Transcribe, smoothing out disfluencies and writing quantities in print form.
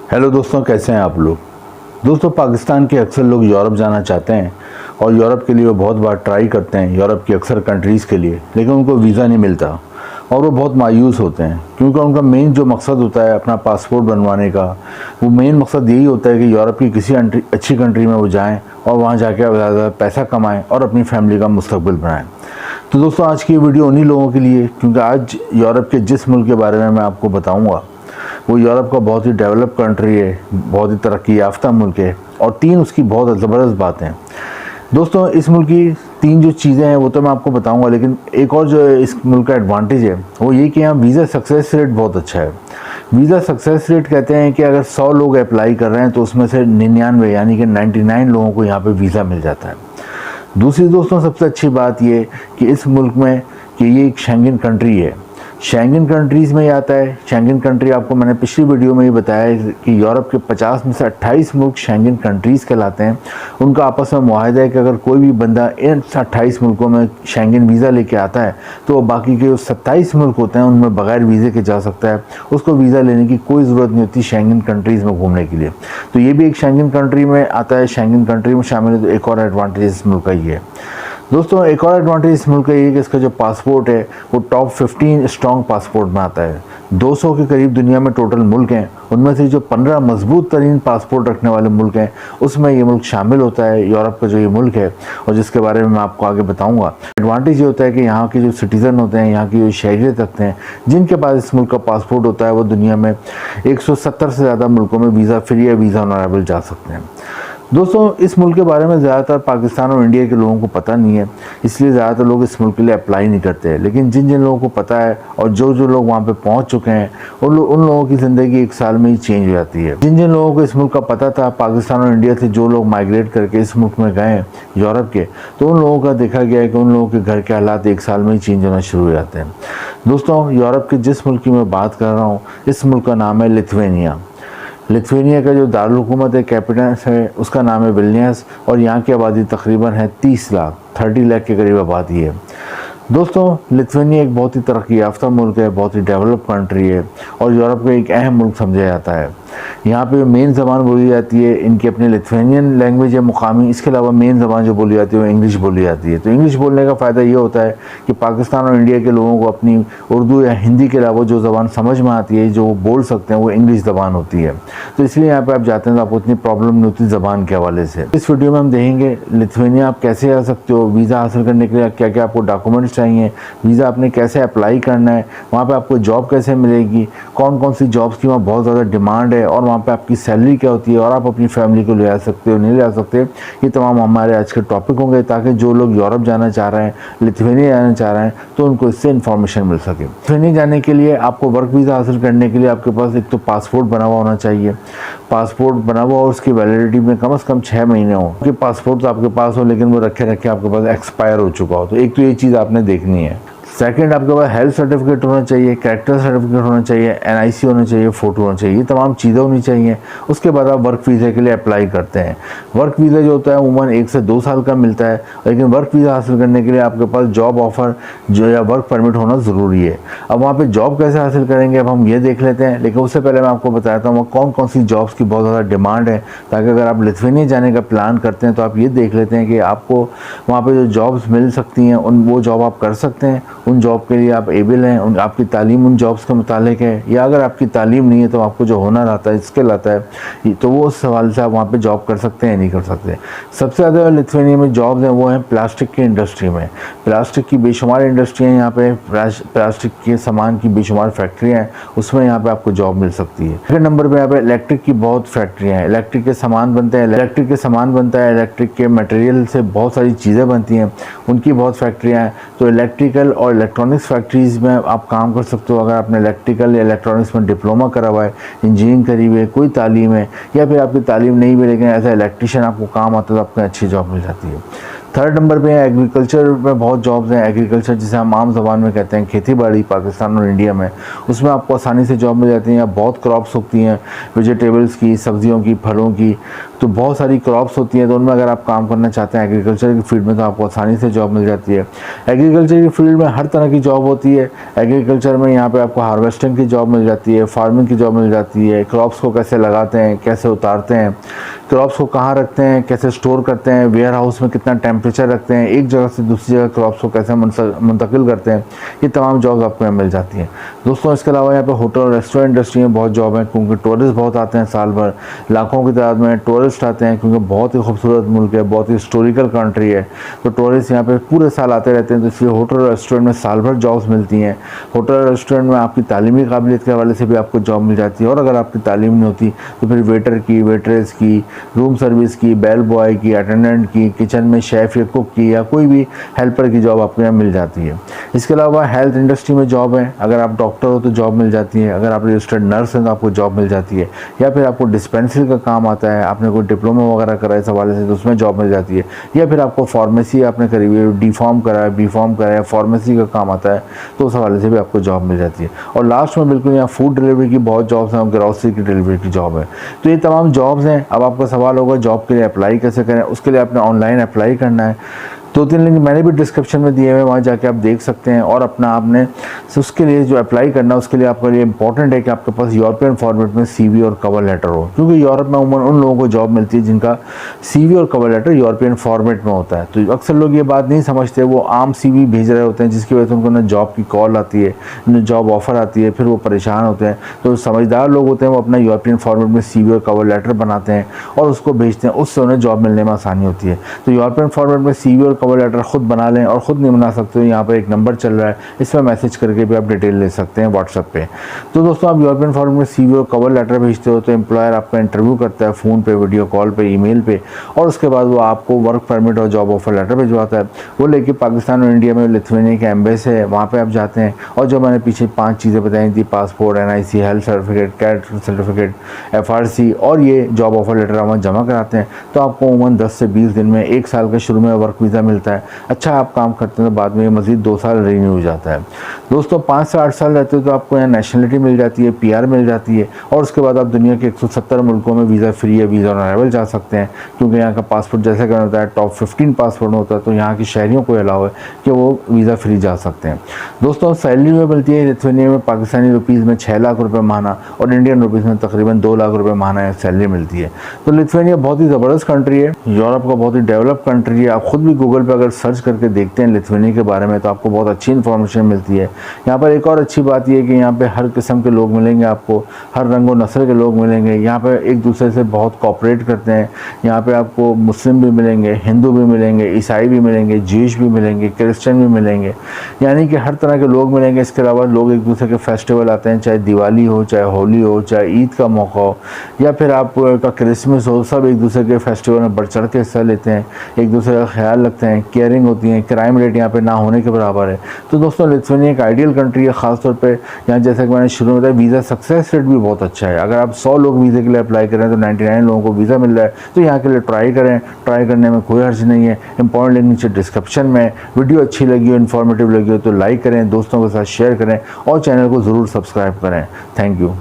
Hello दोस्तों, कैसे हैं आप लोग। दोस्तों, पाकिस्तान के अक्सर लोग यूरोप जाना चाहते हैं और यूरोप के लिए वो बहुत बार ट्राई करते हैं, यूरोप की अक्सर कंट्रीज़ के लिए, लेकिन उनको वीज़ा नहीं मिलता और वो बहुत मायूस होते हैं क्योंकि उनका मेन जो मकसद होता है अपना पासपोर्ट बनवाने का, वो मेन मकसद यही होता है कि यूरोप की किसी अच्छी कंट्री में वो जाएँ और वहाँ जाकर ज़्यादा पैसा कमाएँ और अपनी फैमिली का मुस्तकबिल बनाएँ। तो दोस्तों, आज की वीडियो उन्हीं लोगों के लिए, क्योंकि आज यूरोप के जिस मुल्क के बारे में मैं आपको बताऊँगा वो यूरोप का बहुत ही डेवलप कंट्री है, बहुत ही तरक्की याफ्ता मुल्क है और तीन उसकी बहुत ज़बरदस्त बातें हैं। दोस्तों, इस मुल्क की तीन जो चीज़ें हैं वो तो मैं आपको बताऊंगा, लेकिन एक और जो इस मुल्क का एडवांटेज है वो ये कि यहाँ वीज़ा सक्सेस रेट बहुत अच्छा है। वीज़ा सक्सेस रेट कहते हैं कि अगर 100 लोग अप्लाई कर रहे हैं तो उसमें से 99 यानी कि 99 लोगों को यहाँ पर वीज़ा मिल जाता है। दूसरी दोस्तों, सबसे अच्छी बात ये कि इस मुल्क में कि ये एक शेंगन कंट्री है। शेंगन कंट्रीज़ में ही आता है। शेंगन कंट्री आपको मैंने पिछली वीडियो में ही बताया है कि यूरोप के 50 में से 28 मुल्क शेंगन कंट्रीज़ कहलाते हैं। उनका आपस में मुआहदा है कि अगर कोई भी बंदा इन 28 मुल्कों में शेंगन वीज़ा लेके आता है तो वो बाकी के जो 27 मुल्क होते हैं उनमें बगैर वीज़े के जा सकता है। उसको वीज़ा लेने की कोई ज़रूरत नहीं होती शेंगन कंट्रीज़ में घूमने के लिए। तो ये भी एक शेंगन कंट्री में आता है, शेंगन कंट्री में शामिल है। तो एक और एडवांटेज इस मुल्क का ये है। दोस्तों, एक और एडवांटेज इस मुल्क का ये है कि इसका जो पासपोर्ट है वो टॉप 15 स्ट्रॉन्ग पासपोर्ट में आता है। 200 के करीब दुनिया में टोटल मुल्क हैं, उनमें से जो 15 मजबूत तरीन पासपोर्ट रखने वाले मुल्क हैं उसमें ये मुल्क शामिल होता है। यूरोप का जो ये मुल्क है और जिसके बारे में मैं आपको आगे बताऊंगा। एडवांटेज ये होता है कि यहाँ के जो सिटीज़न होते हैं, यहाँ की जो शहरियत रखते हैं, जिनके पास इस मुल्क का पासपोर्ट होता है, वो दुनिया में 170 से ज़्यादा मुल्कों में वीज़ा फ्री या वीज़ा ऑनरेबल जा सकते हैं। दोस्तों, इस मुल्क के बारे में ज़्यादातर पाकिस्तान और इंडिया के लोगों को पता नहीं है, इसलिए ज़्यादातर लोग इस मुल्क के लिए अप्लाई नहीं करते हैं। लेकिन जिन जिन लोगों को पता है और जो जो लोग वहाँ पे पहुँच चुके हैं उन लोगों की ज़िंदगी एक साल में ही चेंज हो जाती है। जिन जिन लोगों को इस मुल्क का पता था, पाकिस्तान और इंडिया से जो लोग माइग्रेट करके इस मुल्क में गए यूरोप के, तो उन लोगों का देखा गया है कि उन लोगों के घर के हालात एक साल में ही चेंज होना शुरू हो जाते हैं। दोस्तों, यूरोप के जिस मुल्क की मैं बात कर रहा हूँ, इस मुल्क का नाम है लिथुआनिया। लिथुआनिया का जो दारुल हुकूमत है, कैपिटल है, उसका नाम है विल्नियस और यहाँ की आबादी तकरीबन है 30 लाख, 30 लाख के करीब आबादी है। दोस्तों, लिथुआनिया एक बहुत ही तरक्की याफ्ता मुल्क है, बहुत ही डेवलप कंट्री है और यूरोप का एक अहम मुल्क समझा जाता है। यहाँ पे मेन ज़बान बोली जाती है इनकी अपनी लिथुआनियन लैंग्वेज है मुकामी। इसके अलावा मेन ज़बान जो बोली जाती है वो इंग्लिश बोली जाती है। तो इंग्लिश बोलने का फ़ायदा ये होता है कि पाकिस्तान और इंडिया के लोगों को अपनी उर्दू या हिंदी के अलावा जो ज़बान समझ में आती है, जो वो बोल सकते हैं, वो इंग्लिश ज़बान होती है। तो इसलिए यहाँ पर आप जाते हैं तो आपको इतनी प्रॉब्लम नहीं होती ज़बान के हवाले से। इस वीडियो में हम देखेंगे लिथुआनिया आप कैसे आ सकते हो, वीज़ा हासिल करने के लिए क्या क्या आपको डॉक्यूमेंट्स चाहिए, वीज़ा आपने कैसे अप्लाई करना है, वहाँ पर आपको जॉब कैसे मिलेगी, कौन कौन सी जॉब्स की वहाँ बहुत ज़्यादा डिमांड है और वहाँ पे आपकी सैलरी क्या होती है और आप अपनी फैमिली को ले आ सकते हो नहीं ले आ सकते। ये तमाम हमारे आज के टॉपिक होंगे ताकि जो लोग यूरोप जाना चाह रहे हैं, लिथुआनिया जाना चाह रहे हैं, तो उनको इससे इन्फॉर्मेशन मिल सके। लिथुआनिया जाने के लिए आपको वर्क वीज़ा हासिल करने के लिए आपके पास एक तो पासपोर्ट बना हुआ होना चाहिए। पासपोर्ट बना हुआ और उसकी वैलिडिटी में कम से कम 6 महीने हो कि पासपोर्ट तो आपके पास हो लेकिन वो रखे रखे आपके पास एक्सपायर हो चुका हो। तो एक तो ये चीज़ आपने देखनी है। सेकंड, आपके पास हेल्थ सर्टिफिकेट होना चाहिए, कैरेक्टर सर्टिफिकेट होना चाहिए, एनआईसी होना चाहिए, फ़ोटो होना चाहिए, ये तमाम चीज़ें होनी चाहिए। उसके बाद आप वर्क वीज़ा के लिए अप्लाई करते हैं। वर्क वीज़ा जो होता है उमूमन 1 से 2 साल का मिलता है, लेकिन वर्क वीज़ा हासिल करने के लिए आपके पास जॉब ऑफ़र जो या वर्क परमिट होना ज़रूरी है। अब वहाँ पर जॉब कैसे हासिल करेंगे अब हम ये देख लेते हैं, लेकिन उससे पहले मैं आपको बताता हूँ कौन कौन सी जॉब्स की बहुत ज़्यादा डिमांड है, ताकि अगर आप लिथुआनिया जाने का प्लान करते हैं तो आप ये देख लेते हैं कि आपको वहाँ पर जो जॉब्स मिल सकती हैं वो जॉब आप कर सकते हैं, उन जॉब के लिए आप एबल हैं, आपकी तालीम उन जॉब्स के मुतालिक है, या अगर आपकी तालीम नहीं है तो आपको जो हुनर आता है, स्किल आता है, तो वो उस सवाल से आप वहाँ पे जॉब कर सकते हैं नहीं कर सकते। सबसे ज़्यादा लिथुआनिया में जॉब्स हैं वो हैं प्लास्टिक की इंडस्ट्री में। प्लास्टिक की बेशुमार इंडस्ट्री हैं यहाँ पे, प्लास्टिक के सामान की बेशुमार फैक्ट्रियाँ हैं, उसमें यहाँ पे आपको जॉब मिल सकती है। सेकंड नंबर पर यहाँ पे इलेक्ट्रिक की बहुत फैक्ट्रियाँ हैं, इलेक्ट्रिक के सामान बनते हैं, इलेक्ट्रिक के मटेरियल से बहुत सारी चीज़ें बनती हैं, उनकी बहुत फैक्ट्रियाँ हैं। तो इलेक्ट्रिकल और इलेक्ट्रॉनिक्स फैक्ट्रीज़ में आप काम कर सकते हो अगर आपने इलेक्ट्रिकल या इलेक्ट्रॉनिक्स में डिप्लोमा करा हुआ है, इंजीनियरिंग करी हुई है, कोई तालीम है, या फिर आपकी तालीम नहीं भी लेकिन एज ए इलेक्ट्रिशियन आपको काम आता है तो आपको अच्छी जॉब मिल जाती है। थर्ड नंबर पे है एग्रीकल्चर में बहुत जॉब्स हैं। एग्रीकल्चर जिसे हम आम ज़बान में कहते हैं खेती बाड़ी, पाकिस्तान और इंडिया में, उसमें आपको आसानी से जॉब मिल जाती है। यहाँ बहुत क्रॉप्स होती हैं, वेजिटेबल्स की, सब्जियों की, फलों की, तो बहुत सारी क्रॉप्स होती हैं। तो उनमें अगर आप काम करना चाहते हैं एग्रीकल्चर की फील्ड में तो आपको आसानी से जॉब मिल जाती है। एग्रीकल्चर की फील्ड में हर तरह की जॉब होती है। एग्रीकल्चर में यहाँ पे आपको हार्वेस्टिंग की जॉब मिल जाती है, फार्मिंग की जॉब मिल जाती है, क्रॉप्स को कैसे लगाते हैं, कैसे उतारते हैं, क्रॉप्स को कहाँ रखते हैं, कैसे स्टोर करते हैं, वेयर हाउस में कितना टेम्परेचर रखते हैं, एक जगह से दूसरी जगह क्रॉप्स को कैसे मुंतकिल करते हैं, ये तमाम जॉब्स आपको यहाँ मिल जाती हैं। दोस्तों इसके अलावा यहाँ पे होटल और रेस्टोरेंट इंडस्ट्री में बहुत जॉब है, क्योंकि टूरिस्ट बहुत आते हैं साल भर, लाखों की तादाद में टूरिस्ट आते हैं, क्योंकि बहुत ही खूबसूरत मुल्क है, बहुत ही हिस्टोरिकल कंट्री है। तो टूरिस्ट यहाँ पे पूरे साल आते रहते हैं, तो इसलिए होटल और रेस्टोरेंट में साल भर जॉब्स मिलती हैं। होटल और रेस्टोरेंट में आपकी तालीमी काबिलियत के हवाले से भी आपको जॉब मिल जाती है, और अगर आपकी तालीम नहीं होती तो फिर वेटर की, वेटरेस की, रूम सर्विस की, बेल बॉय की, अटेंडेंट की, किचन में शेफ़ या कुक की, या कोई भी हेल्पर की जॉब आपको यहाँ मिल जाती है। इसके अलावा हेल्थ इंडस्ट्री में जॉब है। अगर आप डॉक्टर हो तो जॉब मिल जाती है, अगर आप रजिस्टर्ड नर्स हैं तो आपको जॉब मिल जाती है, या फिर आपको डिस्पेंसरी का काम आता है, आपने कोई डिप्लोमा वगैरह करा है इस हवाले से तो उसमें जॉब मिल जाती है, या फिर आपको फार्मेसी आपने करी हुई है, डी फार्म करा है, बी फार्म करा है, फार्मेसी का काम आता है तो उस हवाले से भी आपको जॉब मिल जाती है। और लास्ट में बिल्कुल यहाँ फूड डिलीवरी की बहुत जॉब्स हैं और ग्रॉसरी की डिलीवरी की जॉब है। तो ये तमाम जॉब्स हैं। अब आपका सवाल होगा जॉब के लिए अप्लाई कैसे करें। उसके लिए आपने ऑनलाइन अप्लाई करना है। 2-3 लिंक मैंने भी डिस्क्रिप्शन में दिए हुए हैं, वहाँ जाके आप देख सकते हैं। और अपना आपने उसके लिए जो अप्लाई करना है उसके लिए आपके लिए इंपॉर्टेंट है कि आपके पास यूरोपियन फॉर्मेट में सीवी और कवर लेटर हो, क्योंकि यूरोप में उन लोगों को जॉब मिलती है जिनका सीवी और कवर लेटर यूरोपियन फॉर्मेट में होता है। तो अक्सर लोग ये बात नहीं समझते, वो आम सीवी भेज रहे होते हैं जिसकी वजह से उनको ना जॉब की कॉल आती है, ना जॉब ऑफर आती है, फिर वो परेशान होते हैं। तो समझदार लोग होते हैं वो अपना यूरोपियन फॉर्मेट में सीवी और कवर लेटर बनाते हैं और उसको भेजते हैं, उससे उन्हें जॉब मिलने में आसानी होती है। तो यूरोपियन फॉर्मेट में सीवी और कवर लेटर खुद बना लें, और ख़ुद नहीं बना सकते हो यहाँ पर एक नंबर चल रहा है, इसमें मैसेज करके भी आप डिटेल ले सकते हैं व्हाट्सएप पे। तो दोस्तों आप यूरोपियन फॉर्मेट में सीवी और कवर लेटर भेजते हो तो एम्प्लॉयर आपका इंटरव्यू करता है फ़ोन पे, वीडियो कॉल पे, ईमेल पे, और उसके बाद वो आपको वर्क परमिट और जॉब ऑफर लेटर भिजवाता है। वो लेके पाकिस्तान और इंडिया में लिथुआनिया के एम्बेसी है वहाँ पे आप जाते हैं, और जो मैंने पीछे 5 चीज़ें बताई थी, passport, NIC, health certificate, cat certificate, FRC और ये जॉब ऑफर लेटर आप जमा कराते हैं, तो आपको उमूमन 10 से 20 दिन में, 1 साल के शुरू में वर्क वीज़ा मिलता है। अच्छा आप काम करते हैं तो बाद में ये मज़ीद 2 साल रिन्यू हो जाता है। दोस्तों 5 से 8 साल रहते हो तो आपको यहाँ नेशनलिटी मिल जाती है, PR मिल जाती है, और उसके बाद आप दुनिया के 170 मुल्कों में वीज़ा फ्री या वीज़ा ऑन अराइवल जा सकते हैं, क्योंकि यहाँ का पासपोर्ट जैसे कहना होता है टॉप 15 पासपोर्ट होता है, तो यहाँ के शहरियों को अलाउ है कि वो वीज़ा फ्री जा सकते हैं। दोस्तों सैलरी में मिलती है लिथुआनिया में पाकिस्तानी रुपीज़ में 6 लाख रुपये माहाना, और इंडियन रुपीज़ में तकरीबन 2 लाख रुपये माहाना सैलरी मिलती है। तो लिथुआनिया बहुत ही ज़बरदस्त कंट्री है, यूरोप का बहुत ही डेवलप कंट्री है। आप खुद भी गूगल पर अगर सर्च करके देखते हैं लिथुआनिया के बारे में तो आपको बहुत अच्छी इन्फॉर्मेशन मिलती है। यहाँ पर एक और अच्छी बात यह है कि यहाँ पे हर किस्म के लोग मिलेंगे, आपको हर रंग व नस्ल के लोग मिलेंगे। यहाँ पे एक दूसरे से बहुत कोऑपरेट करते हैं। यहाँ पे आपको मुस्लिम भी मिलेंगे, हिंदू भी मिलेंगे, ईसाई भी मिलेंगे, ज्यूश भी मिलेंगे, क्रिश्चियन भी मिलेंगे, यानी कि हर तरह के लोग मिलेंगे। इसके अलावा लोग एक दूसरे के फेस्टिवल आते हैं, चाहे दिवाली हो, चाहे होली हो, चाहे ईद का मौका हो, या फिर आपका क्रिसमस हो, सब एक दूसरे के फेस्टिवल में बढ़ चढ़ के हिस्सा लेते हैं, एक दूसरे का ख्याल रखते हैं, केयरिंग होती है, क्राइम रेट यहाँ पे ना होने के बराबर है। तो दोस्तों लिथुआनिया एक आइडियल कंट्री है, ख़ासतौर पे यहाँ जैसा कि मैंने शुरू में बताया वीज़ा सक्सेस रेट भी बहुत अच्छा है। अगर आप 100 लोग वीज़े के लिए अप्लाई करें तो 99 लोगों को वीज़ा मिल रहा है। तो यहाँ के लिए ट्राई करें, ट्राई करने में कोई हर्ज नहीं है। इंपॉर्टेंट लिंक नीचे डिस्क्रिप्शन में। वीडियो अच्छी लगी हो, इन्फॉर्मेटिव लगी हो तो लाइक करें, दोस्तों के साथ शेयर करें और चैनल को ज़रूर सब्सक्राइब करें। Thank you.